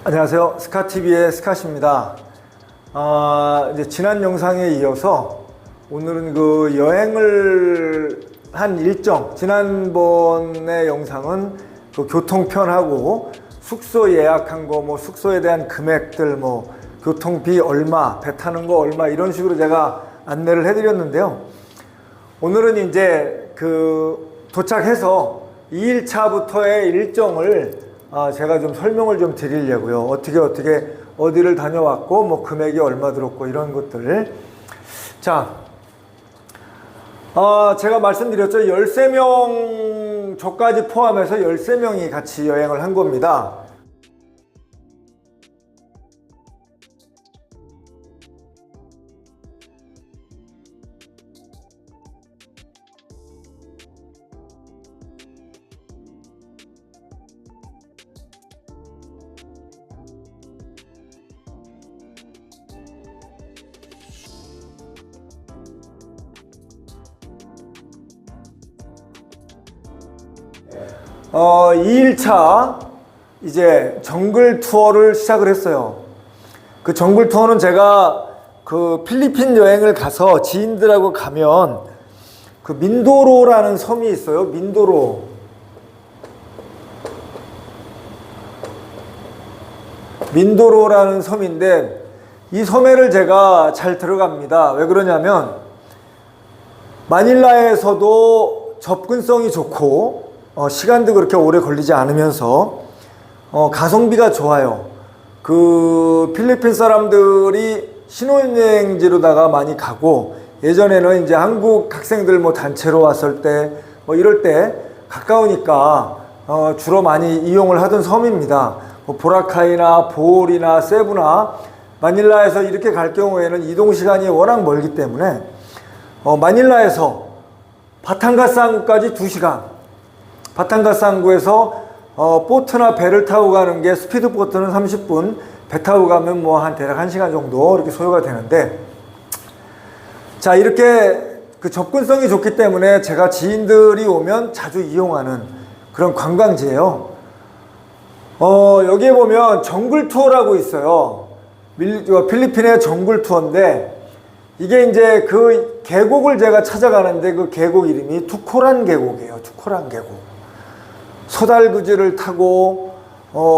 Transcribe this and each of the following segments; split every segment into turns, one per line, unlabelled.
안녕하세요. 스카TV의 스카시입니다. 이제 지난 영상에 이어서 오늘은 그 여행을 한 일정, 지난번의 영상은 그 교통편하고 숙소 예약한 거, 뭐 숙소에 대한 금액들, 뭐 교통비 얼마, 배 타는 거 얼마, 이런 식으로 제가 안내를 해드렸는데요. 오늘은 이제 그 도착해서 2일차부터의 일정을 제가 좀 설명을 좀 드리려고요. 어떻게 어디를 다녀왔고 뭐 금액이 얼마 들었고 이런 것들. 자, 제가 말씀드렸죠. 13명 저까지 포함해서 13명이 같이 여행을 한 겁니다. 어, 2일차 이제 정글 투어를 시작을 했어요. 그 정글 투어는 제가 그 필리핀 여행을 가서 지인들하고 가면 그 민도로라는 섬이 있어요. 민도로라는 섬인데 이 섬에를 제가 잘 들어갑니다. 왜 그러냐면 마닐라에서도 접근성이 좋고 시간도 그렇게 오래 걸리지 않으면서 가성비가 좋아요. 그 필리핀 사람들이 신혼여행지로다가 많이 가고, 예전에는 이제 한국 학생들 뭐 단체로 왔을 때 뭐 이럴 때 가까우니까 주로 많이 이용을 하던 섬입니다. 뭐 보라카이나 보홀이나 세부나 마닐라에서 이렇게 갈 경우에는 이동 시간이 워낙 멀기 때문에 마닐라에서 바탕가스항구까지 2시간, 바탕가스항구에서 보트나 배를 타고 가는 게, 스피드보트는 30분, 배 타고 가면 뭐 한 대략 1시간 정도 이렇게 소요가 되는데, 자, 이렇게 그 접근성이 좋기 때문에 제가 지인들이 오면 자주 이용하는 그런 관광지예요. 여기에 보면 정글 투어라고 있어요. 필리핀의 정글 투어인데, 이게 이제 그 계곡을 제가 찾아가는데 그 계곡 이름이 투코란 계곡이에요. 투코란 계곡. 소달구지를 타고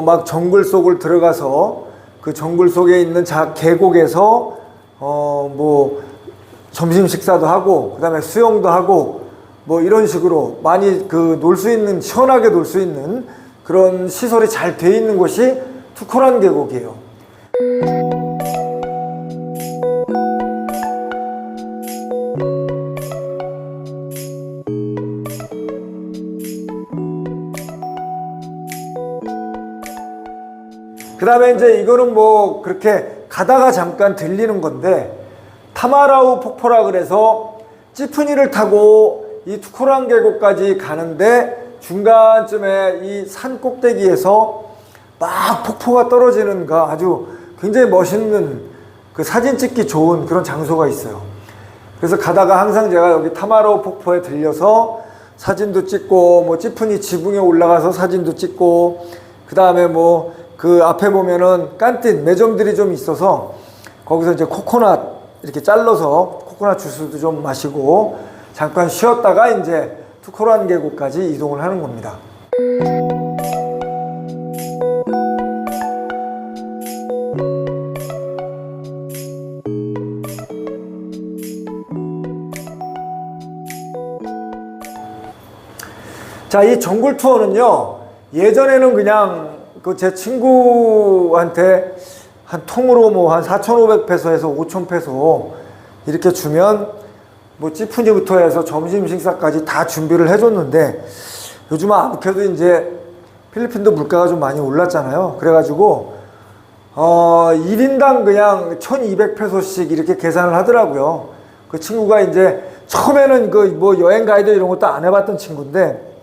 막 정글 속을 들어가서 그 정글 속에 있는 계곡에서 뭐 점심 식사도 하고, 그 다음에 수영도 하고, 뭐 이런 식으로 많이 그 놀 수 있는, 시원하게 놀 수 있는 그런 시설이 잘 돼 있는 곳이 투코란 계곡이에요. 그 다음에 이제 이거는 뭐 그렇게 가다가 잠깐 들리는 건데, 타마라우 폭포라 그래서 찌푸니를 타고 이 투코란 계곡까지 가는데 중간쯤에 이 산 꼭대기에서 막 폭포가 떨어지는 거, 아주 굉장히 멋있는 그 사진 찍기 좋은 그런 장소가 있어요. 그래서 가다가 항상 제가 여기 타마라우 폭포에 들려서 사진도 찍고, 뭐 찌푸니 지붕에 올라가서 사진도 찍고, 그 다음에 뭐 그 앞에 보면은 깐틴 매점들이 좀 있어서 거기서 이제 코코넛 이렇게 잘라서 코코넛 주스도 좀 마시고 잠깐 쉬었다가 이제 투코란 계곡까지 이동을 하는 겁니다. 자, 이 정글 투어는요, 예전에는 그냥 그 제 친구한테 한 통으로 뭐 한 4,500페소에서 5,000페소 이렇게 주면 뭐 찌푸니부터 해서 점심 식사까지 다 준비를 해줬는데, 요즘은 아무래도 이제 필리핀도 물가가 좀 많이 올랐잖아요. 그래가지고 1인당 그냥 1,200페소씩 이렇게 계산을 하더라고요. 그 친구가 이제 처음에는 그 뭐 여행 가이드 이런 것도 안 해봤던 친구인데,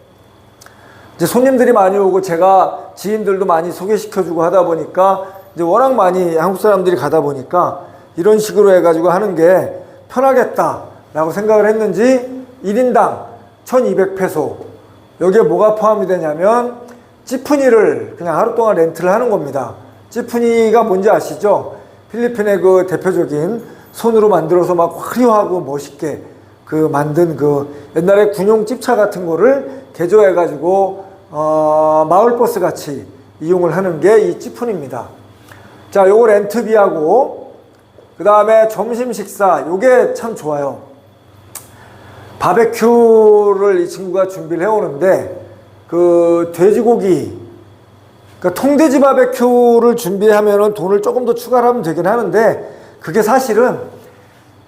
이제 손님들이 많이 오고 제가 지인들도 많이 소개시켜주고 하다 보니까 이제 워낙 많이 한국 사람들이 가다 보니까 이런 식으로 해가지고 하는 게 편하겠다라고 생각을 했는지 1인당 1200페소. 여기에 뭐가 포함이 되냐면 찌푸니를 그냥 하루 동안 렌트를 하는 겁니다. 찌푸니가 뭔지 아시죠? 필리핀의 그 대표적인 손으로 만들어서 막 화려하고 멋있게 그 만든 그 옛날에 군용 찝차 같은 거를 개조해가지고 마을버스 같이 이용을 하는 게 이 찌푸니입니다. 자, 요거 렌트비하고 그 다음에 점심 식사 요게 참 좋아요. 바베큐를 이 친구가 준비를 해오는데 그 돼지고기 그러니까 통돼지 바베큐를 준비하면은 돈을 조금 더 추가를 하면 되긴 하는데 그게 사실은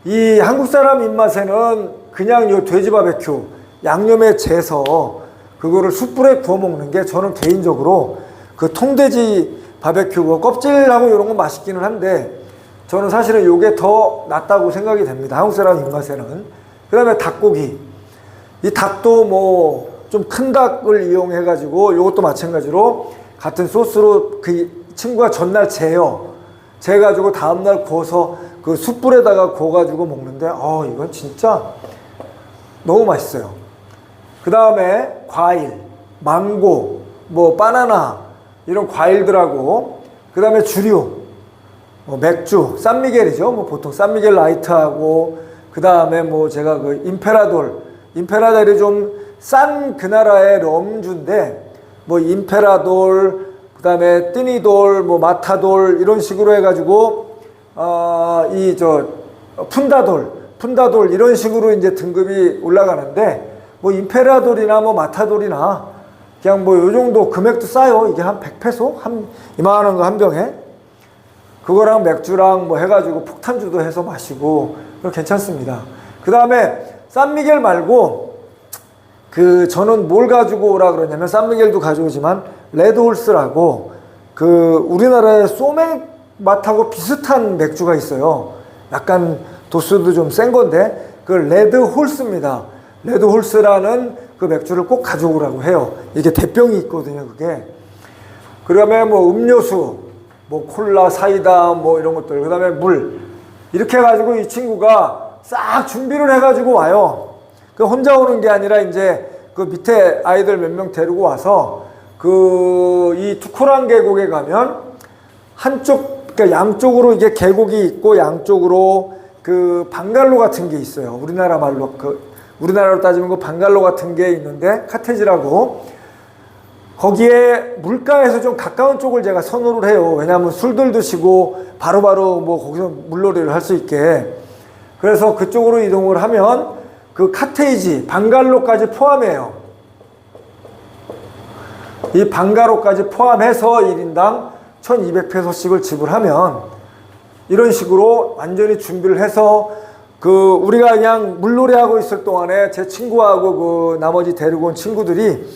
이 한국 사람 입맛에는 그냥 요 돼지 바베큐 양념에 재서 그거를 숯불에 구워 먹는 게 저는 개인적으로 그 통돼지 바베큐 껍질하고 이런 건 맛있기는 한데 저는 사실은 요게 더 낫다고 생각이 됩니다. 한국 사람 입맛에는. 그 다음에 닭고기. 이 닭도 뭐 좀 큰 닭을 이용해 가지고 요것도 마찬가지로 같은 소스로 그 친구가 전날 재가지고 다음날 구워서 그 숯불에다가 구워가지고 먹는데 이건 진짜 너무 맛있어요. 그 다음에 과일, 망고, 뭐 바나나 이런 과일들하고 그 다음에 주류, 맥주, 산미겔이죠. 뭐 보통 산미겔 라이트하고 그 다음에 뭐 제가 그 임페라돌이 좀 싼 그 나라의 럼주인데 뭐 임페라돌 그 다음에 뜨니돌 뭐 마타돌 이런 식으로 해가지고 푼다돌 이런 식으로 이제 등급이 올라가는데 뭐 임페라돌이나 뭐 마타돌이나 그냥 뭐 요 정도 금액도 싸요. 이게 한 100페소? 이만한 거 한 병에 그거랑 맥주랑 뭐 해가지고 폭탄주도 해서 마시고 괜찮습니다. 그 다음에 산미겔 말고 저는 뭘 가지고 오라 그러냐면 산미겔도 가져오지만 레드홀스라고 그 우리나라의 소맥 맛하고 비슷한 맥주가 있어요. 약간 도수도 좀 센 건데 그 레드홀스입니다. 레드홀스라는 그 맥주를 꼭 가져오라고 해요. 이게 대병이 있거든요, 그게. 그다음에 뭐 음료수, 뭐 콜라, 사이다 뭐 이런 것들, 그다음에 물 이렇게 해가지고 이 친구가 싹 준비를 해가지고 와요. 그 혼자 오는 게 아니라 이제 그 밑에 아이들 몇 명 데리고 와서 이 투쿠란 계곡에 가면 그러니까 양쪽으로 이게 계곡이 있고 양쪽으로 그 방갈로 같은 게 있어요. 우리나라로 따지면 그 방갈로 같은 게 있는데 카테지라고 거기에 물가에서 좀 가까운 쪽을 제가 선호를 해요. 왜냐하면 술들 드시고 바로바로 뭐 거기서 물놀이를 할 수 있게. 그래서 그쪽으로 이동을 하면 그 카테이지, 방갈로까지 포함해요. 이 방갈로까지 포함해서 1인당 1200페소씩을 지불하면 이런 식으로 완전히 준비를 해서 우리가 그냥 물놀이하고 있을 동안에 제 친구하고 나머지 데리고 온 친구들이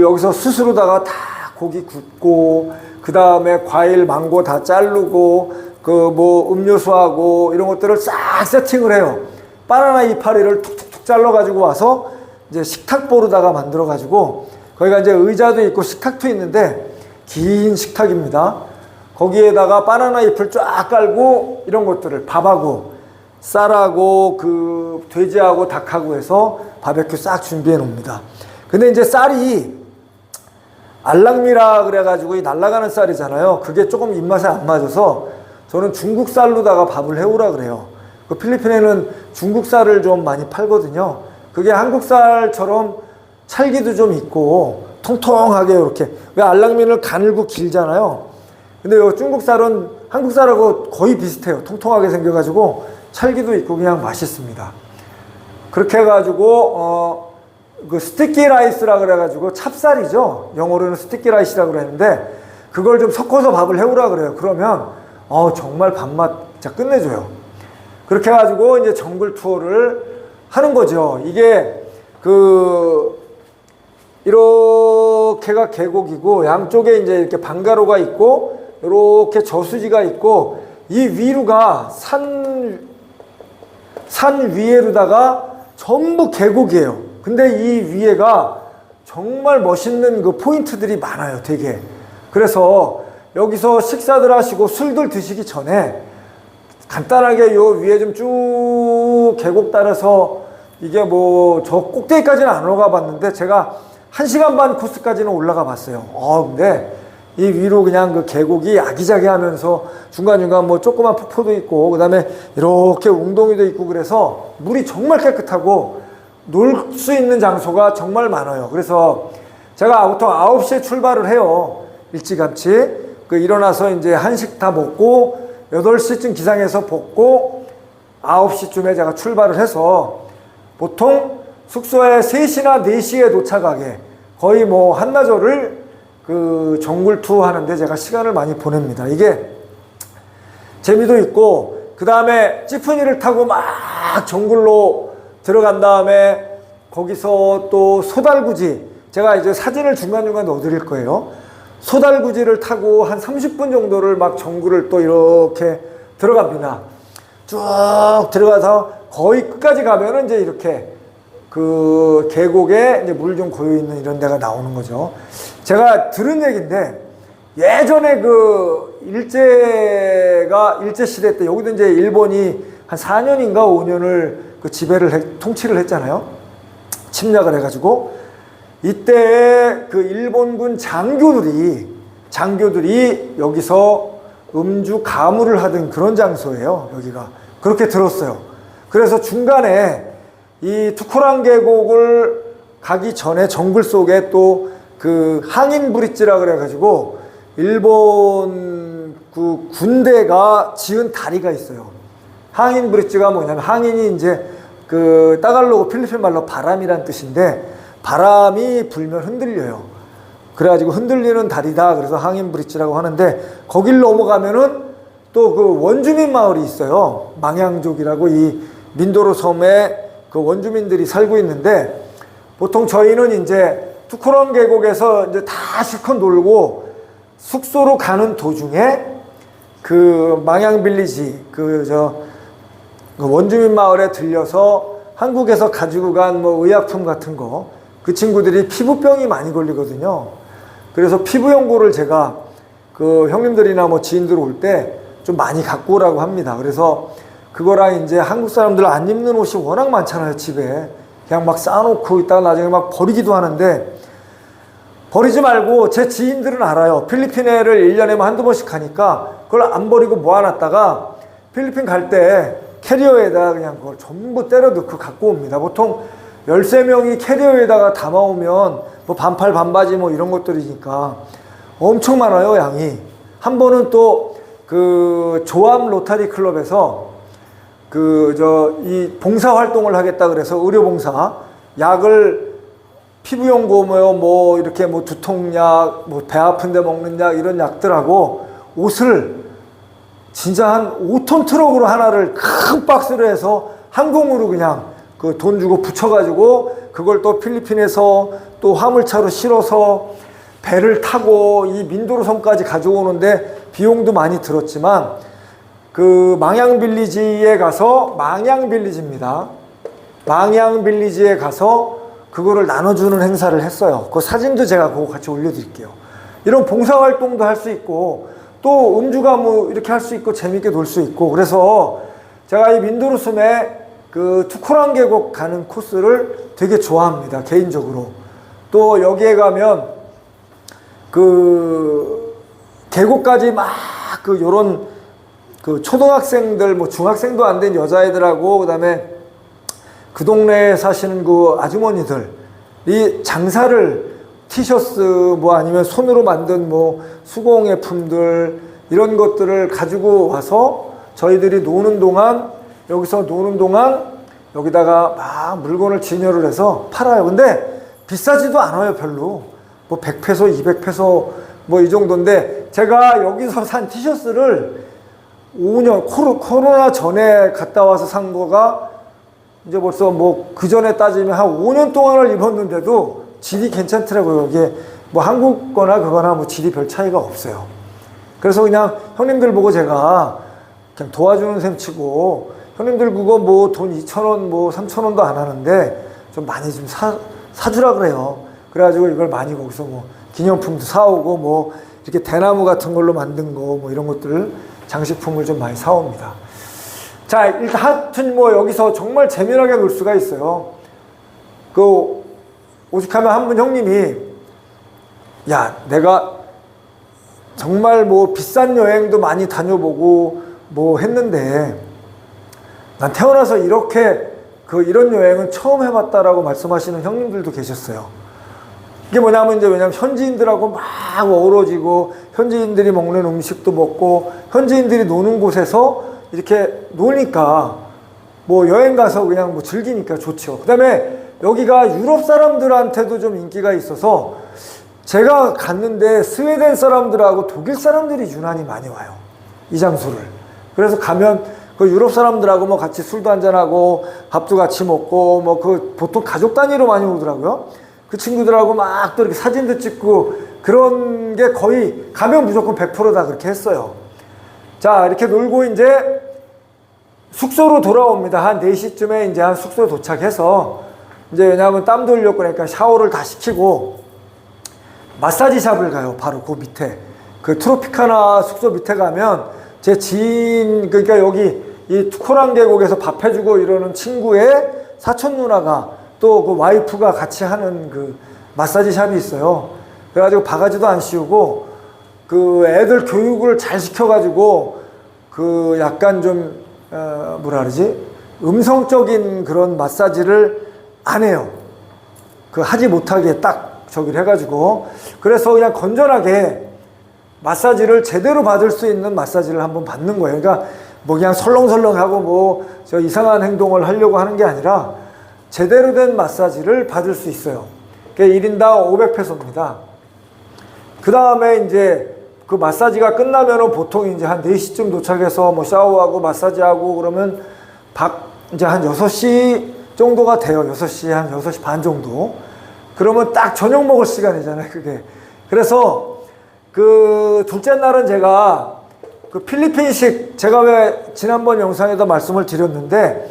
여기서 스스로다가 다 고기 굽고 그 다음에 과일, 망고 다 자르고 뭐 음료수하고 이런 것들을 싹 세팅을 해요. 바나나 이파리를 툭툭툭 잘라가지고 와서 이제 식탁보로다가 만들어가지고 거기가 이제 의자도 있고 식탁도 있는데 긴 식탁입니다. 거기에다가 바나나 잎을 쫙 깔고 이런 것들을 밥하고 쌀하고 그 돼지하고 닭하고 해서 바베큐 싹 준비해 놓습니다. 근데 이제 쌀이 알랑미라 그래가지고 이 날아가는 쌀이잖아요. 그게 조금 입맛에 안 맞아서 저는 중국 쌀로다가 밥을 해오라 그래요. 그 필리핀에는 중국 쌀을 좀 많이 팔거든요. 그게 한국 쌀처럼 찰기도 좀 있고 통통하게 이렇게 왜 알랑미는 가늘고 길잖아요. 근데 이 중국 쌀은 한국 쌀하고 거의 비슷해요. 통통하게 생겨가지고 찰기도 있고 그냥 맛있습니다. 그렇게 해가지고 그 스티키 라이스라 그래가지고 찹쌀이죠. 영어로는 스티키 라이스라 그랬는데 그걸 좀 섞어서 밥을 해오라 그래요. 그러면 정말 밥맛 진짜 끝내줘요. 그렇게 해가지고 이제 정글 투어를 하는 거죠. 이게 이렇게가 계곡이고 양쪽에 이제 이렇게 방가로가 있고 이렇게 저수지가 있고 이 위로가 산 위에로다가 전부 계곡이에요. 근데 이 위에가 정말 멋있는 그 포인트들이 많아요, 되게. 그래서 여기서 식사들 하시고 술들 드시기 전에 간단하게 요 위에 좀 쭉 계곡 따라서 이게 뭐 저 꼭대기까지는 안 올라가 봤는데 제가 1시간 반 코스까지는 올라가 봤어요. 근데 이 위로 그냥 그 계곡이 아기자기 하면서 중간중간 뭐 조그만 폭포도 있고 그 다음에 이렇게 웅덩이도 있고 그래서 물이 정말 깨끗하고 놀 수 있는 장소가 정말 많아요. 그래서 제가 보통 9시에 출발을 해요. 일찌감치. 일어나서 이제 한식 다 먹고 8시쯤 기상해서 볶고 9시쯤에 제가 출발을 해서 보통 숙소에 3시나 4시에 도착하게 거의 뭐 한나절을 정글 투어 하는데 제가 시간을 많이 보냅니다. 이게 재미도 있고 그 다음에 찌푸니를 타고 막 정글로 들어간 다음에 거기서 또 소달구지, 제가 이제 사진을 중간중간 넣어드릴 거예요. 소달구지를 타고 한 30분 정도를 막 정글을 또 이렇게 들어갑니다. 쭉 들어가서 거의 끝까지 가면은 이제 이렇게 그 계곡에 이제 물 좀 고여 있는 이런 데가 나오는 거죠. 제가 들은 얘기인데 예전에 그 일제 시대 때 여기도 이제 일본이 한 4년인가 5년을 그 통치를 했잖아요. 침략을 해가지고 이때 그 일본군 장교들이 여기서 음주 가무를 하던 그런 장소예요. 여기가 그렇게 들었어요. 그래서 중간에 이 투코란 계곡을 가기 전에 정글 속에 또 그 항인 브릿지라 그래가지고 일본 그 군대가 지은 다리가 있어요. 항인 브릿지가 뭐냐면 항인이 이제 그 따갈로그 필리핀 말로 바람이란 뜻인데 바람이 불면 흔들려요. 그래가지고 흔들리는 다리다. 그래서 항인 브릿지라고 하는데 거길 넘어가면은 또 그 원주민 마을이 있어요. 망양족이라고 이 민도로 섬에 그 원주민들이 살고 있는데 보통 저희는 이제 투코란 계곡에서 이제 다 실컷 놀고 숙소로 가는 도중에 그 망양 빌리지 그 원주민 마을에 들려서 한국에서 가지고 간 뭐 의약품 같은 거 그 친구들이 피부병이 많이 걸리거든요. 그래서 피부 연고를 제가 그 형님들이나 뭐 지인들 올 때 좀 많이 갖고 오라고 합니다. 그래서 그거랑 이제 한국 사람들 안 입는 옷이 워낙 많잖아요, 집에. 그냥 막 쌓아놓고 있다가 나중에 막 버리기도 하는데 버리지 말고 제 지인들은 알아요. 필리핀에를 1년에 한두 번씩 가니까 그걸 안 버리고 모아놨다가 필리핀 갈 때 캐리어에다 그냥 그걸 전부 때려 넣고 갖고 옵니다. 보통 13명이 캐리어에다가 담아오면 뭐 반팔 반바지 뭐 이런 것들이니까 엄청 많아요, 양이. 한 번은 또 그 조암 로타리 클럽에서 이 봉사 활동을 하겠다 그래서 의료봉사 약을 피부연고 뭐 이렇게 뭐 두통약 뭐 배 아픈데 먹는 약 이런 약들하고 옷을 진짜 한 5톤 트럭으로 하나를 큰 박스로 해서 항공으로 그냥 그 돈 주고 붙여가지고 그걸 또 필리핀에서 또 화물차로 실어서 배를 타고 이 민도로 섬까지 가져오는데 비용도 많이 들었지만 그 망양빌리지에 가서 망양빌리지입니다. 망양빌리지에 가서 그거를 나눠주는 행사를 했어요. 그 사진도 제가 그거 같이 올려드릴게요. 이런 봉사활동도 할 수 있고 또 음주가 뭐 이렇게 할 수 있고 재밌게 놀 수 있고 그래서 제가 이 민도로 섬에 그 투코란 계곡 가는 코스를 되게 좋아합니다. 개인적으로. 또 여기에 가면 그 계곡까지 막 요런 그 초등학생들 뭐 중학생도 안 된 여자애들하고 그다음에 그 동네에 사시는 그 아주머니들이 장사를 티셔츠 뭐 아니면 손으로 만든 뭐 수공예품들 이런 것들을 가지고 와서 저희들이 노는 동안 여기다가 막 물건을 진열을 해서 팔아요. 근데 비싸지도 않아요, 별로. 뭐 100페소, 200페소 뭐 이 정도인데 제가 여기서 산 티셔츠를 5년 코로나 전에 갔다 와서 산 거가 이제 벌써 뭐 그 전에 따지면 한 5년 동안을 입었는데도 질이 괜찮더라고요. 이게 뭐 한국 거나 그거나 뭐 질이 별 차이가 없어요. 그래서 그냥 형님들 보고 제가 그냥 도와주는 셈 치고 형님들 그거 뭐 돈 2,000원 뭐 3,000원도 안 하는데 좀 많이 좀 사주라 그래요. 그래가지고 이걸 많이 거기서 뭐 기념품도 사오고 뭐 이렇게 대나무 같은 걸로 만든 거 뭐 이런 것들 장식품을 좀 많이 사옵니다. 자, 일단 하여튼 뭐 여기서 정말 재미나게 놀 수가 있어요. 그 오죽하면 한 분 형님이 야, 내가 정말 뭐 비싼 여행도 많이 다녀보고 뭐 했는데 난 태어나서 이렇게 이런 여행은 처음 해봤다라고 말씀하시는 형님들도 계셨어요. 이게 뭐냐면 이제 왜냐면 현지인들하고 막 어우러지고 현지인들이 먹는 음식도 먹고 현지인들이 노는 곳에서 이렇게 노니까 뭐 여행 가서 그냥 뭐 즐기니까 좋죠. 그 다음에 여기가 유럽 사람들한테도 좀 인기가 있어서 제가 갔는데 스웨덴 사람들하고 독일 사람들이 유난히 많이 와요. 이 장소를. 그래서 가면 그 유럽 사람들하고 뭐 같이 술도 한잔하고 밥도 같이 먹고 뭐 보통 가족 단위로 많이 오더라고요. 그 친구들하고 막 또 이렇게 사진도 찍고 그런 게 거의 가면 무조건 100%다 그렇게 했어요. 자, 이렇게 놀고 이제 숙소로 돌아옵니다. 한 4시쯤에 이제 한 숙소에 도착해서 이제 왜냐하면 땀도 흘렸고 그러니까 샤워를 다 시키고 마사지 샵을 가요. 바로 그 밑에. 그 트로피카나 숙소 밑에 가면 제 지인, 그러니까 여기 이 코란 계곡에서 밥 해주고 이러는 친구의 사촌 누나가 또 그 와이프가 같이 하는 그 마사지 샵이 있어요. 그래가지고 바가지도 안 씌우고 그 애들 교육을 잘 시켜가지고 그 약간 좀, 뭐라 그러지? 음성적인 그런 마사지를 안 해요. 그 하지 못하게 딱 저기를 해가지고 그래서 그냥 건전하게 마사지를 제대로 받을 수 있는 마사지를 한번 받는 거예요. 그러니까 뭐 그냥 설렁설렁하고 뭐 저 이상한 행동을 하려고 하는 게 아니라 제대로 된 마사지를 받을 수 있어요. 그게 1인당 500페소입니다. 그 다음에 이제 그 마사지가 끝나면은 보통 이제 한 4시쯤 도착해서 뭐 샤워하고 마사지하고 그러면 이제 한 6시 정도가 돼요. 6시, 한 6시 반 정도. 그러면 딱 저녁 먹을 시간이잖아요, 그게. 그래서 그 둘째 날은 제가 그 필리핀식, 제가 왜 지난번 영상에도 말씀을 드렸는데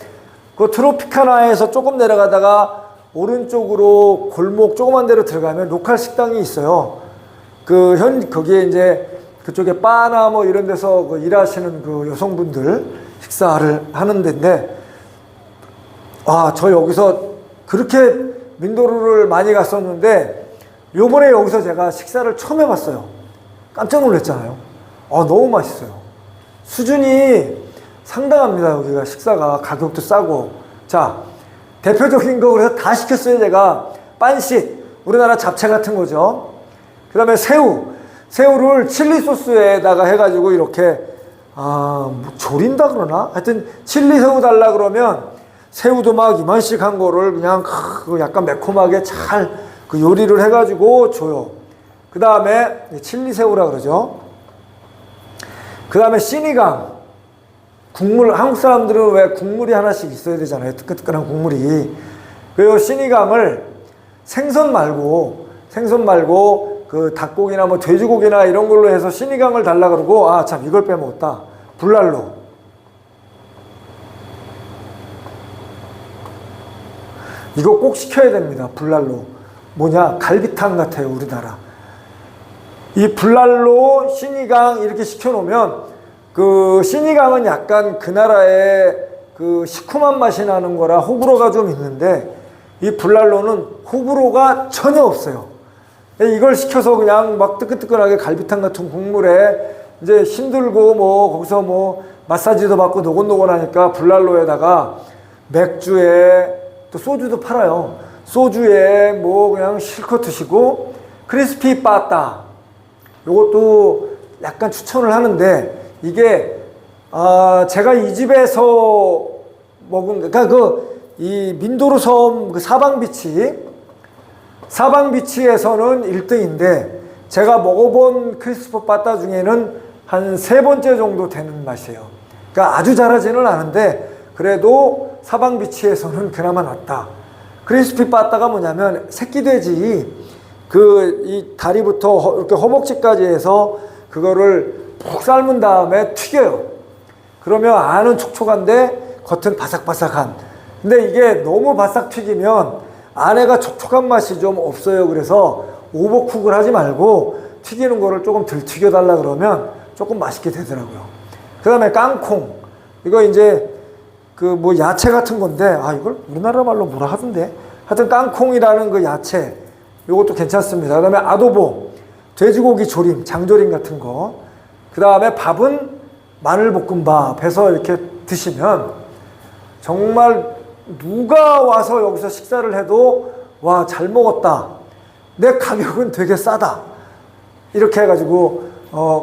그 트로피카나에서 조금 내려가다가 오른쪽으로 골목 조그만 데로 들어가면 로컬 식당이 있어요. 거기에 이제 그쪽에 바나 뭐 이런 데서 그 일하시는 그 여성분들 식사를 하는 데인데 저 여기서 그렇게 민도루를 많이 갔었는데 요번에 여기서 제가 식사를 처음 해봤어요. 깜짝 놀랐잖아요. 너무 맛있어요. 수준이 상당합니다. 여기가 식사가 가격도 싸고. 자, 대표적인 거 그래서 다 시켰어요. 제가 빤식, 우리나라 잡채 같은 거죠. 그 다음에 새우를 칠리 소스에다가 해가지고 이렇게 뭐 조린다 그러나? 하여튼 칠리 새우 달라 그러면 새우도 막 이만씩 한 거를 그냥 약간 매콤하게 잘 그 요리를 해가지고 줘요. 그 다음에 칠리 새우라 그러죠. 그 다음에 시니강 국물, 한국 사람들은 왜 국물이 하나씩 있어야 되잖아요. 뜨끈뜨끈한 국물이. 그리고 시니강을 생선 말고 그 닭고기나 뭐 돼지고기나 이런 걸로 해서 시니강을 달라 그러고 참 이걸 빼먹었다. 불랄로. 이거 꼭 시켜야 됩니다. 불랄로. 뭐냐? 갈비탕 같아요. 우리나라. 이 불랄로 시니강 이렇게 시켜놓으면 그 시니강은 약간 그 나라의 그 시큼한 맛이 나는 거라 호불호가 좀 있는데 이 불랄로는 호불호가 전혀 없어요. 이걸 시켜서 그냥 막 뜨끈뜨끈하게 갈비탕 같은 국물에 이제 힘들고 뭐 거기서 뭐 마사지도 받고 노곤노곤하니까 불랄로에다가 맥주에 또 소주도 팔아요. 소주에 뭐 그냥 실컷 드시고 크리스피 빠따 요것도 약간 추천을 하는데 이게 제가 이 집에서 먹은 그러니까 이 민도르 섬 그 사방비치에서는 1등인데 제가 먹어본 크리스피 빠따 중에는 한 3번째 정도 되는 맛이에요. 그러니까 아주 잘하지는 않은데 그래도 사방비치에서는 그나마 낫다. 크리스피 빠따가 뭐냐면 새끼 돼지 이 다리부터 이렇게 허벅지까지 해서 그거를 푹 삶은 다음에 튀겨요. 그러면 안은 촉촉한데 겉은 바삭바삭한. 근데 이게 너무 바삭 튀기면 안에가 촉촉한 맛이 좀 없어요. 그래서 오버쿡을 하지 말고 튀기는 거를 조금 덜 튀겨달라 그러면 조금 맛있게 되더라고요. 그 다음에 깡콩. 이거 이제 그 뭐 야채 같은 건데, 아, 이걸 우리나라 말로 뭐라 하던데? 하여튼 깡콩이라는 그 야채. 이것도 괜찮습니다. 그 다음에 아도보. 돼지고기 조림, 장조림 같은 거. 그 다음에 밥은 마늘볶음밥 해서 이렇게 드시면 정말 누가 와서 여기서 식사를 해도 와, 잘 먹었다. 내 가격은 되게 싸다. 이렇게 해가지고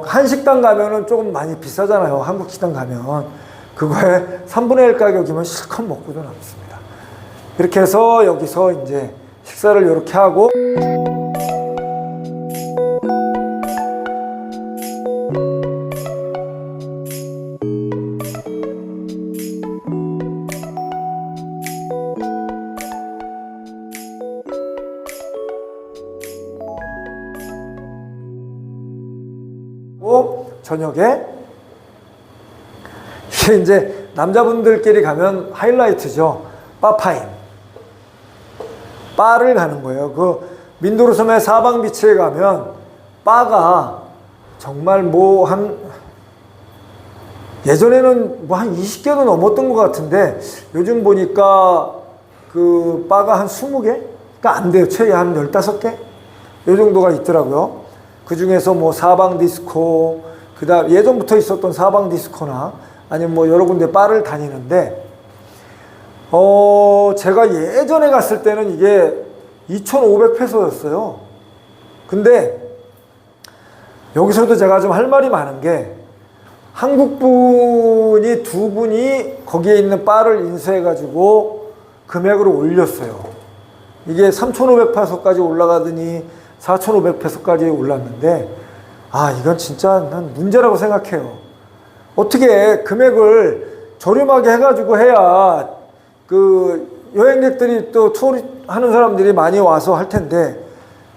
한식당 가면은 조금 많이 비싸잖아요. 한국 식당 가면. 그거에 3분의 1 가격이면 실컷 먹고도 남습니다. 이렇게 해서 여기서 이제 식사를 이렇게 하고 저녁에 이게 이제 남자분들끼리 가면 하이라이트죠. 바파인. 바를 가는 거예요. 그 민도르 섬의 사방 비치에 가면 바가 정말 뭐 한 예전에는 뭐 한 20개도 넘었던 것 같은데 요즘 보니까 그 바가 한 20개? 그러니까 안 돼요. 최대 한 15개? 이 정도가 있더라고요. 그 중에서 뭐 사방 디스코, 그 다음 예전부터 있었던 사방 디스코나 아니면 뭐 여러 군데 바를 다니는데 제가 예전에 갔을 때는 이게 2,500페소였어요. 근데 여기서도 제가 좀 할 말이 많은 게 한국분이 두 분이 거기에 있는 바를 인수해가지고 금액을 올렸어요. 이게 3,500페소까지 올라가더니 4,500페소까지 올랐는데 아, 이건 진짜 난 문제라고 생각해요. 어떻게 금액을 저렴하게 해가지고 해야 그 여행객들이 또 투어 하는 사람들이 많이 와서 할 텐데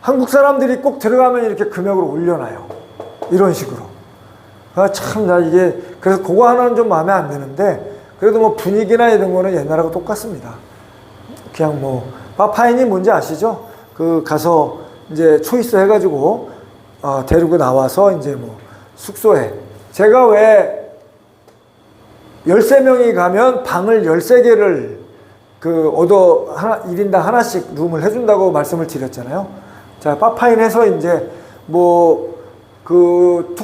한국 사람들이 꼭 들어가면 이렇게 금액을 올려놔요. 이런 식으로. 아, 참, 나 이게, 그래서 그거 하나는 좀 마음에 안 드는데 그래도 뭐 분위기나 이런 거는 옛날하고 똑같습니다. 그냥 뭐, 바파인이 뭔지 아시죠? 그 가서 이제 초이스 해가지고 데리고 나와서 이제 뭐 숙소에 제가 왜 13명이 가면 방을 13개를 그 하나 1인당 하나씩 룸을 해준다고 말씀을 드렸잖아요. 자, 파파인 해서 이제 뭐 그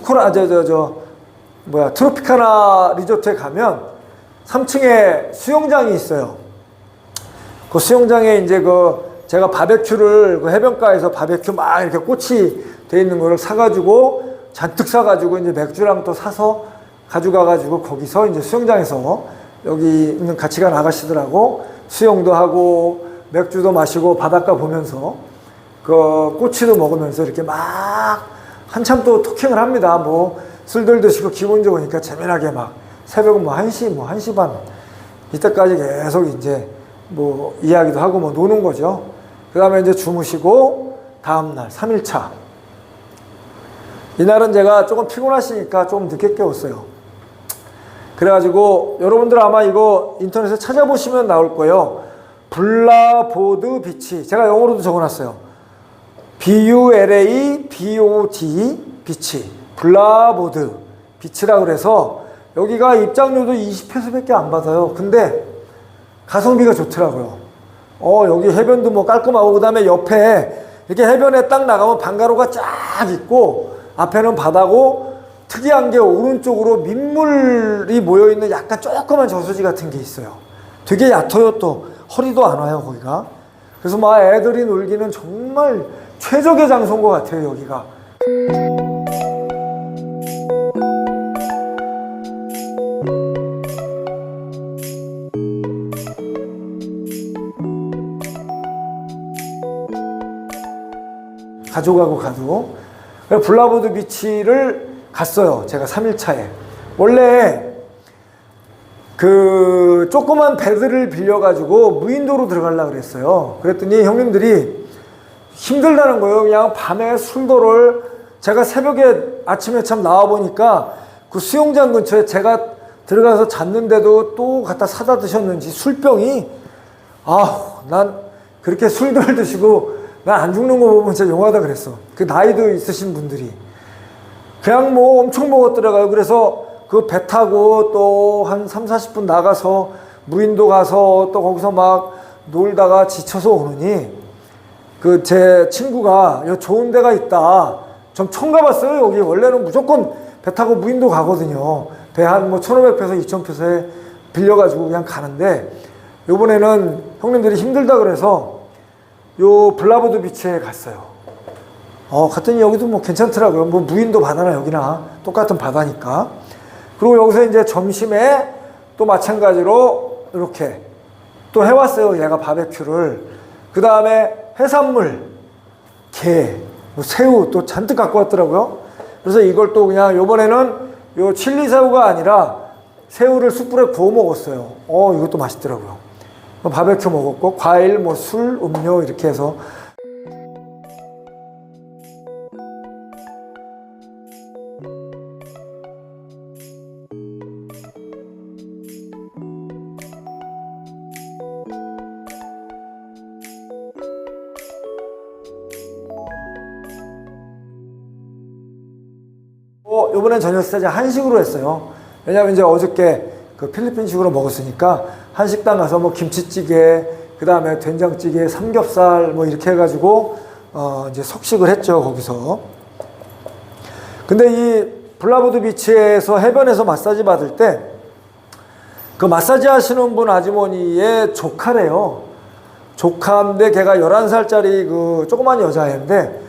트로피카나 리조트에 가면 3층에 수영장이 있어요. 그 수영장에 이제 제가 바베큐를 그 해변가에서 바베큐 막 이렇게 꽃이 돼 있는 거를 사가지고 잔뜩 사가지고 이제 맥주랑 또 사서 가져가가지고 거기서 이제 수영장에서 여기 있는 같이 간 아가씨들하고 수영도 하고 맥주도 마시고 바닷가 보면서 그 꼬치도 먹으면서 이렇게 막 한참 또 토킹을 합니다. 뭐 술들 드시고 기분 좋으니까 재미나게 막 새벽은 뭐 1시, 뭐 1시 반 이때까지 계속 이제 뭐 이야기도 하고 뭐 노는 거죠. 그 다음에 이제 주무시고 다음날 3일차 이날은 제가 조금 피곤하시니까 좀 늦게 깨웠어요. 그래가지고 여러분들 아마 이거 인터넷에 찾아보시면 나올 거예요. 블라보드 비치. 제가 영어로도 적어놨어요. BULABOD 비치. 블라보드 비치라 그래서 여기가 입장료도 20페소밖에 안 받아요. 근데 가성비가 좋더라고요. 여기 해변도 뭐 깔끔하고 그 다음에 옆에 이렇게 해변에 딱 나가면 방가로가 쫙 있고 앞에는 바다고 특이한 게 오른쪽으로 민물이 모여있는 약간 조그만 저수지 같은 게 있어요. 되게 얕아요. 또 허리도 안 와요 거기가. 그래서 막 애들이 놀기는 정말 최적의 장소인 것 같아요 여기가. 가도 블라보드 비치를 갔어요. 제가 3일차에. 원래 그 조그만 배들을 빌려가지고 무인도로 들어가려고 그랬어요. 그랬더니 형님들이 힘들다는 거예요. 그냥 밤에 술도를 제가 새벽에 아침에 참 나와보니까 그 수영장 근처에 제가 들어가서 잤는데도 또 갖다 사다 드셨는지 술병이 난 그렇게 술들 드시고 난 안 죽는 거 보면 진짜 영화다 그랬어. 그 나이도 있으신 분들이. 그냥 뭐 엄청 먹었더라고요. 그래서 그 배 타고 또 한 3, 40분 나가서 무인도 가서 또 거기서 막 놀다가 지쳐서 오느니 그 제 친구가 여기 좋은 데가 있다. 좀 처음 가봤어요. 여기 원래는 무조건 배 타고 무인도 가거든요. 배 한 뭐 1,500페소, 2,000페소에 빌려가지고 그냥 가는데 요번에는 형님들이 힘들다 그래서 요 블라보드 비치에 갔어요. 갔더니 여기도 뭐 괜찮더라고요. 뭐 무인도 바다나 여기나 똑같은 바다니까. 그리고 여기서 이제 점심에 또 마찬가지로 이렇게 또 해왔어요. 얘가 바베큐를. 그 다음에 해산물, 게, 뭐 새우 또 잔뜩 갖고 왔더라고요. 그래서 이걸 또 그냥 요번에는 요 칠리 새우가 아니라 새우를 숯불에 구워 먹었어요. 이것도 맛있더라고요. 바베큐 먹었고 과일, 뭐 술, 음료 이렇게 해서 요번엔 저녁 식사 한식으로 했어요. 왜냐면 이제 어저께 그 필리핀식으로 먹었으니까 한식당 가서 뭐 김치찌개, 그 다음에 된장찌개, 삼겹살 뭐 이렇게 해가지고 이제 석식을 했죠, 거기서. 근데 이 블라보드 비치에서 해변에서 마사지 받을 때 그 마사지 하시는 분 아주머니의 조카래요. 조카인데 걔가 11살짜리 그 조그만 여자애인데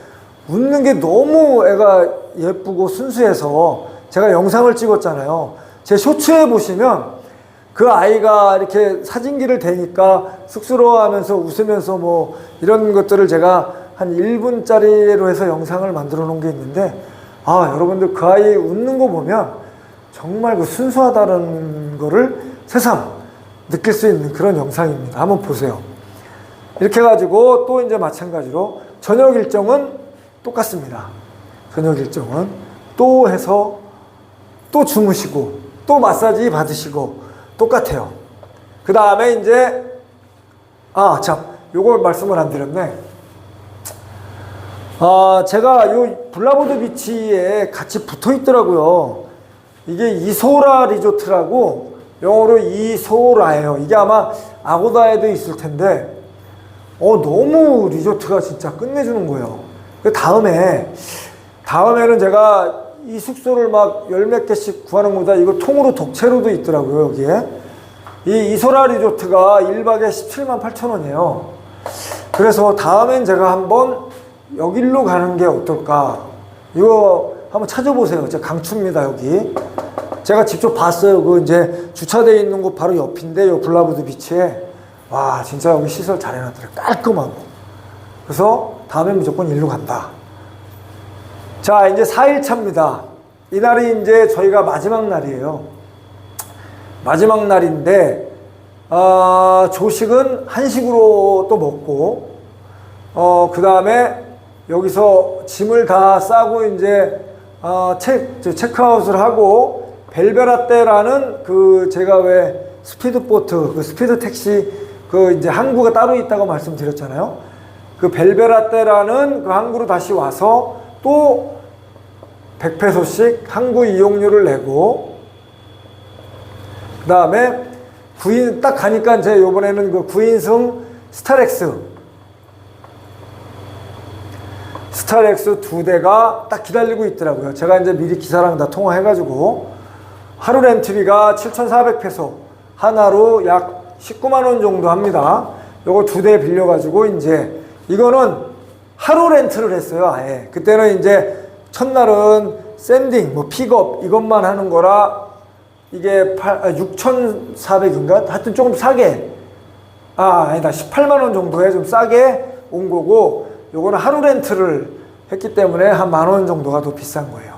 웃는 게 너무 애가 예쁘고 순수해서 제가 영상을 찍었잖아요. 제 쇼츠에 보시면 그 아이가 이렇게 사진기를 대니까 쑥스러워하면서 웃으면서 뭐 이런 것들을 제가 한 1분짜리로 해서 영상을 만들어 놓은 게 있는데 여러분들 그 아이 웃는 거 보면 정말 그 순수하다는 거를 새삼 느낄 수 있는 그런 영상입니다. 한번 보세요. 이렇게 해가지고 또 이제 마찬가지로 저녁 일정은 똑같습니다. 저녁 일정은 또 해서 또 주무시고 또 마사지 받으시고 똑같아요. 그 다음에 이제 참 요걸 말씀을 안 드렸네. 제가 요 블라보드 비치에 같이 붙어 있더라고요. 이게 이소라 리조트라고 영어로 이소라예요. 이게 아마 아고다에도 있을 텐데 너무 리조트가 진짜 끝내주는 거예요. 그 다음에는 제가 이 숙소를 막 10몇 개씩 구하는 것보다 이거 통으로 독채로도 있더라고요, 여기에. 이 이소라 리조트가 1박에 17만 8천 원이에요. 그래서 다음엔 제가 한번 여길로 가는 게 어떨까. 이거 한번 찾아보세요. 제가 강추입니다, 여기. 제가 직접 봤어요. 그 이제 주차되어 있는 곳 바로 옆인데, 요 블라보드 비치에. 와, 진짜 여기 시설 잘 해놨더라고요. 깔끔하고. 그래서 다음엔 무조건 일로 간다. 자, 이제 4일차입니다. 이날이 이제 저희가 마지막 날이에요. 마지막 날인데, 조식은 한식으로 또 먹고, 그 다음에 여기서 짐을 다 싸고 이제, 체크아웃을 하고, 벨베라떼라는 그 제가 왜 스피드보트, 그 스피드 택시, 그 이제 항구가 따로 있다고 말씀드렸잖아요. 그 벨베라떼라는 그 항구로 다시 와서 또 100페소씩 항구 이용료를 내고, 그 다음에 딱 가니까 제 요번에는 그 9인승 스타렉스 2대가 딱 기다리고 있더라고요. 제가 이제 미리 기사랑 다 통화해가지고 하루 렌트비가 7,400페소, 하나로 약 19만 원 정도 합니다. 요거 2대 빌려가지고 이제 이거는 하루 렌트를 했어요, 아예. 그때는 이제 첫날은 샌딩, 뭐 픽업 이것만 하는 거라 이게 6,400인가? 하여튼 조금 싸게. 아니다. 18만 원 정도에 좀 싸게 온 거고, 요거는 하루 렌트를 했기 때문에 한 10,000원 정도가 더 비싼 거예요.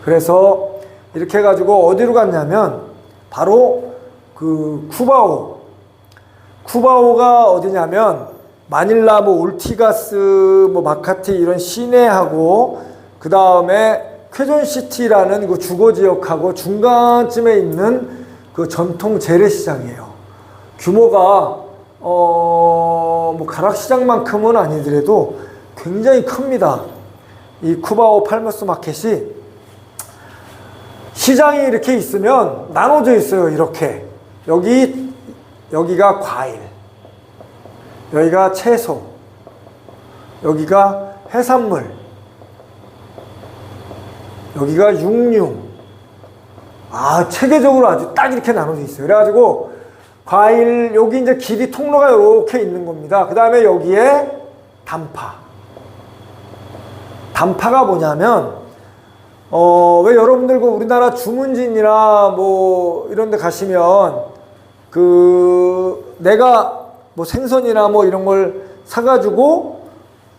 그래서 이렇게 해가지고 어디로 갔냐면 바로 그 쿠바오가 어디냐면 마닐라, 뭐 올티가스, 뭐 마카티 이런 시내하고 그 다음에 쾌존시티라는 그 주거 지역하고 중간쯤에 있는 그 전통 재래시장이에요. 규모가 뭐 가락시장만큼은 아니더라도 굉장히 큽니다. 이 쿠바오 팔머스 마켓이 시장이 이렇게 있으면 나눠져 있어요. 이렇게 여기가 과일, 여기가 채소, 여기가 해산물, 여기가 육류. 체계적으로 아주 딱 이렇게 나눠져 있어요. 그래가지고 과일, 여기 이제 길이 통로가 이렇게 있는 겁니다. 그 다음에 여기에 단파. 단파가 뭐냐면, 왜 여러분들 그 우리나라 주문진이나 뭐 이런 데 가시면, 내가 뭐 생선이나 뭐 이런 걸 사가지고,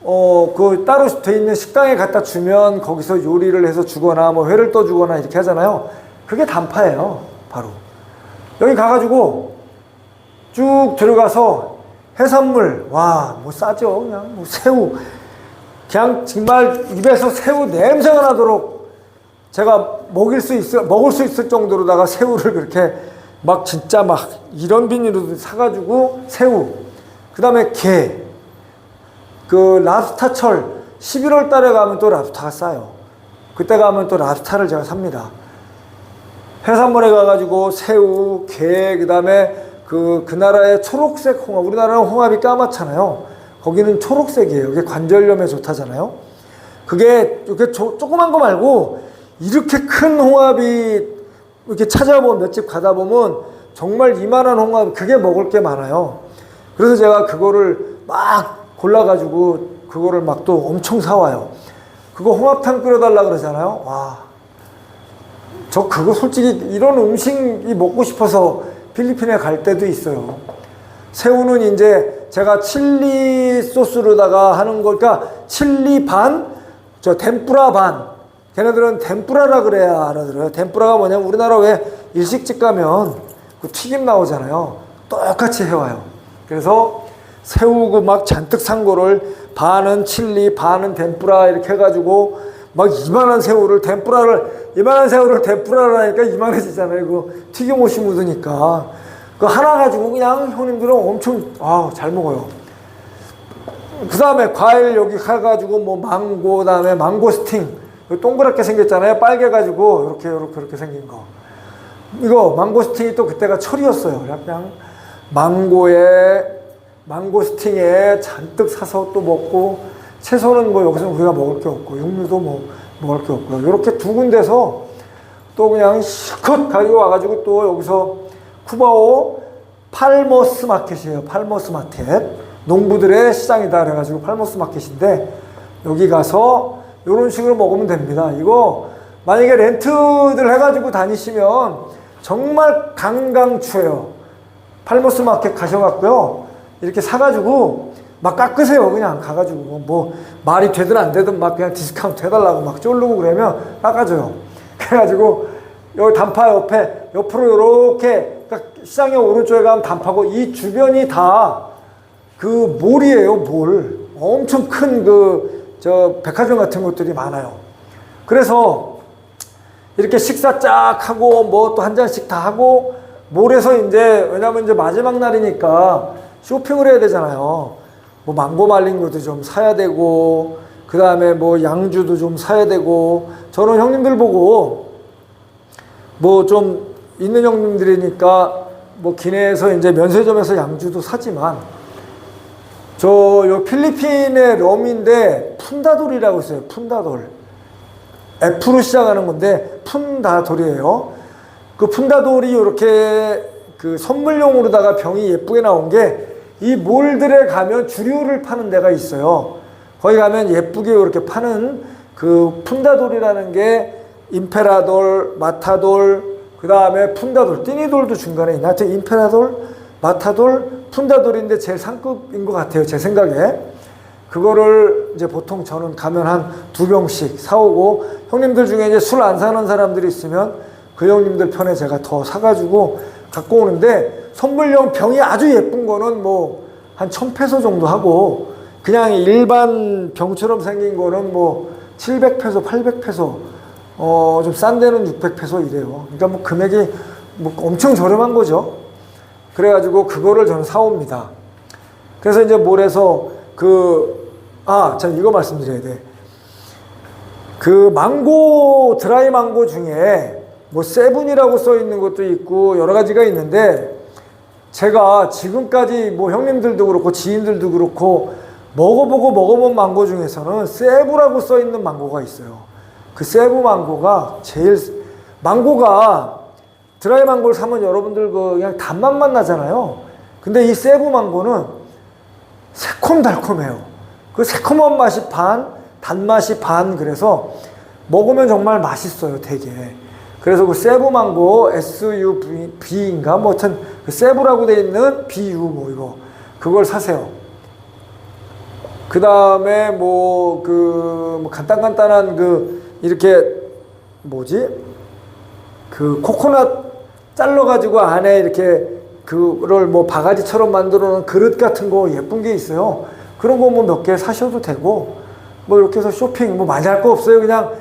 그 따로 돼 있는 식당에 갖다 주면 거기서 요리를 해서 주거나 뭐 회를 떠주거나 이렇게 하잖아요. 그게 단파예요, 바로. 여기 가가지고 쭉 들어가서 해산물, 뭐 싸죠. 그냥 뭐 새우. 그냥 정말 입에서 새우 냄새가 나도록 제가 먹을 수 있을 정도로다가 새우를 그렇게 막 진짜 막 이런 비닐로 사가지고 새우. 그 다음에 게. 랍스타철 11월 달에 가면 또 랍스타가 싸요. 그때 가면 또 랍스타를 제가 삽니다. 해산물에 가가지고 새우, 게, 그 다음에 그 나라의 초록색 홍합, 우리나라는 홍합이 까맣잖아요. 거기는 초록색이에요. 그게 관절염에 좋다잖아요. 그게 이렇게 조그만 거 말고 이렇게 큰 홍합이 이렇게 찾아보면 몇 집 가다 보면 정말 이만한 홍합, 그게 먹을 게 많아요. 그래서 제가 그거를 막 골라가지고 그거를 막 또 엄청 사와요. 그거 홍합탕 끓여달라 그러잖아요. 저 그거 솔직히 이런 음식이 먹고 싶어서 필리핀에 갈 때도 있어요. 새우는 이제 제가 칠리 소스로다가 하는 거니까 칠리 반, 덴뿌라 반. 걔네들은 덴뿌라라 그래야 알아들어요. 덴뿌라가 뭐냐면 우리나라 왜 일식집 가면 그 튀김 나오잖아요. 똑같이 해와요. 그래서 새우 막 잔뜩 산 거를 반은 칠리, 반은 덴뿌라 이렇게 해가지고 막 이만한 새우를 덴뿌라를 하니까 이만해지잖아요. 그 튀김옷이 묻으니까. 그 하나 가지고 그냥 형님들은 엄청, 잘 먹어요. 그 다음에 과일 여기 가가지고 뭐 망고, 그 다음에 망고스틴. 동그랗게 생겼잖아요. 빨개가지고 이렇게 생긴 거. 이거 망고스틴이 또 그때가 철이었어요. 그냥 망고스틴에 잔뜩 사서 또 먹고, 채소는 뭐 여기서 우리가 먹을 게 없고, 육류도 뭐 먹을 게 없고, 이렇게 두 군데서 또 그냥 실컷 가지고 와가지고 또 여기서 쿠바오 팔머스 마켓이에요. 팔머스 마켓. 농부들의 시장이다. 그래가지고 팔머스 마켓인데, 여기 가서 이런 식으로 먹으면 됩니다. 이거 만약에 렌트들 해가지고 다니시면 정말 강강추예요. 팔머스 마켓 가셔갖고요. 이렇게 사가지고 막 깎으세요. 그냥 가가지고 뭐 말이 되든 안 되든 막 그냥 디스카운트 해달라고 막 쫄르고 그러면 깎아줘요. 그래가지고 여기 단파 옆으로 이렇게, 그러니까 시장의 오른쪽에 가면 단파고 이 주변이 다 그 몰이에요. 몰. 엄청 큰 백화점 같은 것들이 많아요. 그래서 이렇게 식사 쫙 하고 뭐 또 한 잔씩 다 하고 몰에서 왜냐면 이제 마지막 날이니까 쇼핑을 해야 되잖아요. 뭐 망고 말린 것도 좀 사야 되고, 그 다음에 뭐 양주도 좀 사야 되고, 저는 형님들 보고 뭐 좀 있는 형님들이니까 뭐 기내에서 이제 면세점에서 양주도 사지만, 요 필리핀의 럼인데 푼다돌이라고 있어요. 푼다돌. F로 시작하는 건데 푼다돌이에요. 그 푼다돌이 이렇게 그 선물용으로다가 병이 예쁘게 나온 게, 이 몰들에 가면 주류를 파는 데가 있어요. 거기 가면 예쁘게 이렇게 파는 그 푼다돌이라는 게 임페라돌, 마타돌, 그 다음에 푼다돌, 띠니돌도 중간에 있나? 하여튼 임페라돌, 마타돌, 푼다돌인데 제일 상급인 것 같아요. 제 생각에. 그거를 이제 보통 저는 가면 한 2병씩 사오고, 형님들 중에 이제 술 안 사는 사람들이 있으면 그 형님들 편에 제가 더 사가지고 갖고 오는데, 선물용 병이 아주 예쁜 거는 뭐 한 1000페소 정도 하고, 그냥 일반 병처럼 생긴 거는 뭐 700페소, 800페소, 좀 싼 데는 600페소 이래요. 그러니까 뭐 금액이 뭐 엄청 저렴한 거죠. 그래가지고 그거를 저는 사옵니다. 그래서 이제 몰에서 참 이거 말씀드려야 돼. 그 망고, 드라이 망고 중에 뭐 세븐이라고 써 있는 것도 있고 여러 가지가 있는데, 제가 지금까지 뭐 형님들도 그렇고 지인들도 그렇고 먹어본 망고 중에서는 세부라고 써 있는 망고가 있어요. 그 세부 망고가 망고가 드라이 망고를 사면 여러분들 그냥 단맛만 나잖아요. 근데 이 세부 망고는 새콤달콤해요. 그 새콤한 맛이 반, 단맛이 반, 그래서 먹으면 정말 맛있어요, 되게. 그래서 그 세부 망고, SUV인가? 뭐, 하여튼, 그 세부라고 돼 있는 BU, 뭐, 이거. 그걸 사세요. 그 다음에 간단한 이렇게, 코코넛 잘라가지고 안에 이렇게, 그걸 뭐 바가지처럼 만들어 놓은 그릇 같은 거 예쁜 게 있어요. 그런 거 뭐 몇 개 사셔도 되고, 뭐 이렇게 해서 쇼핑, 뭐 많이 할 거 없어요. 그냥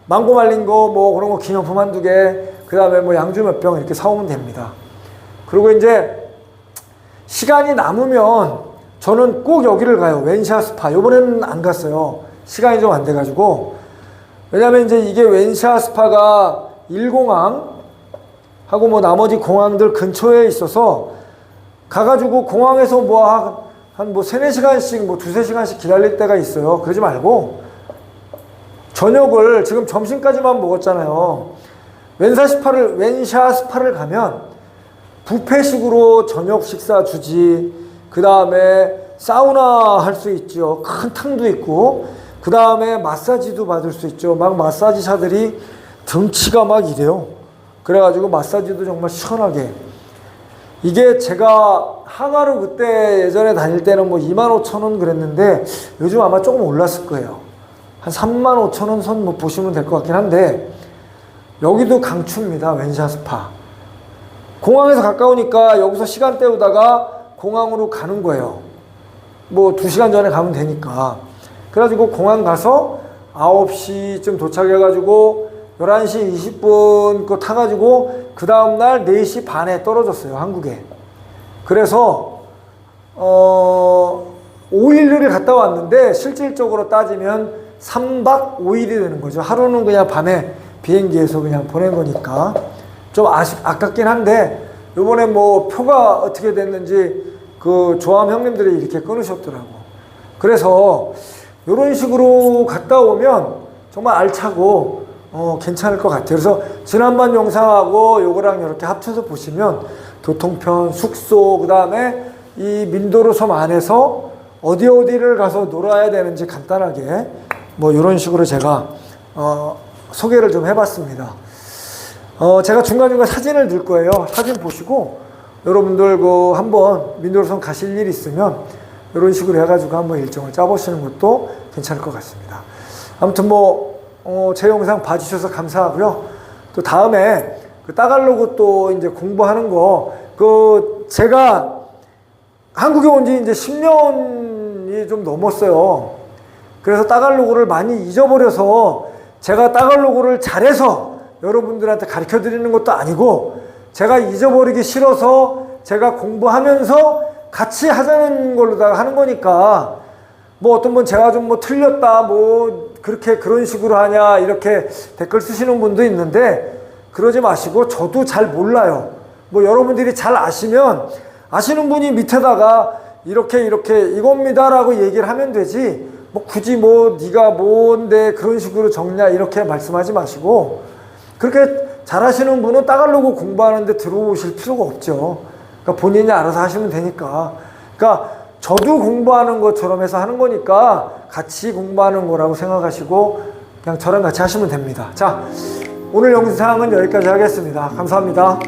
망고 말린 거, 뭐 그런 거 기념품 한두 개, 그 다음에 뭐 양주 몇 병 이렇게 사오면 됩니다. 그리고 이제 시간이 남으면 저는 꼭 여기를 가요. 웬샤 스파. 요번에는 안 갔어요. 시간이 좀 안 돼가지고. 왜냐면 이제 이게 웬샤 스파가 1공항 하고 뭐 나머지 공항들 근처에 있어서 가가지고 공항에서 한 3, 4시간씩, 2, 3시간씩 기다릴 때가 있어요. 그러지 말고 저녁을 지금 점심까지만 먹었잖아요. 웬샤 스파를 가면 뷔페식으로 저녁 식사 주지, 그 다음에 사우나 할 수 있죠. 큰 탕도 있고, 그 다음에 마사지도 받을 수 있죠. 막 마사지사들이 등치가 막 이래요. 그래가지고 마사지도 정말 시원하게. 이게 제가 항아로 그때 예전에 다닐 때는 뭐 25,000원 그랬는데 요즘 아마 조금 올랐을 거예요. 한 35,000원 선 뭐 보시면 될 것 같긴 한데, 여기도 강추입니다. 웬샤 스파. 공항에서 가까우니까 여기서 시간 때우다가 공항으로 가는 거예요. 뭐 2시간 전에 가면 되니까. 그래가지고 공항 가서 9시쯤 도착해가지고 11시 20분 거 타가지고 그 다음날 4시 반에 떨어졌어요, 한국에. 그래서 5일을 갔다 왔는데 실질적으로 따지면 3박 5일이 되는 거죠. 하루는 그냥 밤에 비행기에서 그냥 보낸 거니까 좀 아깝긴 한데, 요번에 뭐 표가 어떻게 됐는지 그 조함 형님들이 이렇게 끊으셨더라고. 그래서 이런 식으로 갔다 오면 정말 알차고 괜찮을 것 같아요. 그래서 지난번 영상하고 요거랑 이렇게 합쳐서 보시면 교통편, 숙소, 그 다음에 이 민도르 섬 안에서 어디를 가서 놀아야 되는지 간단하게 뭐 이런 식으로 제가 소개를 좀 해봤습니다. 제가 중간중간 사진을 넣을 거예요. 사진 보시고 여러분들 한번 민도르 섬 가실 일 있으면 이런 식으로 해가지고 한번 일정을 짜보시는 것도 괜찮을 것 같습니다. 아무튼 제 영상 봐주셔서 감사하고요. 또 다음에 그 따갈로그 또 이제 공부하는 거, 제가 한국에 온 지 이제 10년이 좀 넘었어요. 그래서 따갈로그를 많이 잊어버려서 제가 따갈로그를 잘해서 여러분들한테 가르쳐 드리는 것도 아니고, 제가 잊어버리기 싫어서 제가 공부하면서 같이 하자는 걸로다가 하는 거니까, 뭐 어떤 분 제가 좀 틀렸다, 뭐 그렇게 그런 식으로 하냐 이렇게 댓글 쓰시는 분도 있는데, 그러지 마시고, 저도 잘 몰라요. 뭐 여러분들이 잘 아시면 아시는 분이 밑에다가 이렇게 이겁니다 라고 얘기를 하면 되지, 뭐 굳이 네가 뭔데 그런 식으로 적냐 이렇게 말씀하지 마시고, 그렇게 잘하시는 분은 따갈로그 공부하는데 들어오실 필요가 없죠. 그러니까 본인이 알아서 하시면 되니까. 그러니까 저도 공부하는 것처럼 해서 하는 거니까 같이 공부하는 거라고 생각하시고 그냥 저랑 같이 하시면 됩니다. 자, 오늘 영상은 여기까지 하겠습니다. 감사합니다.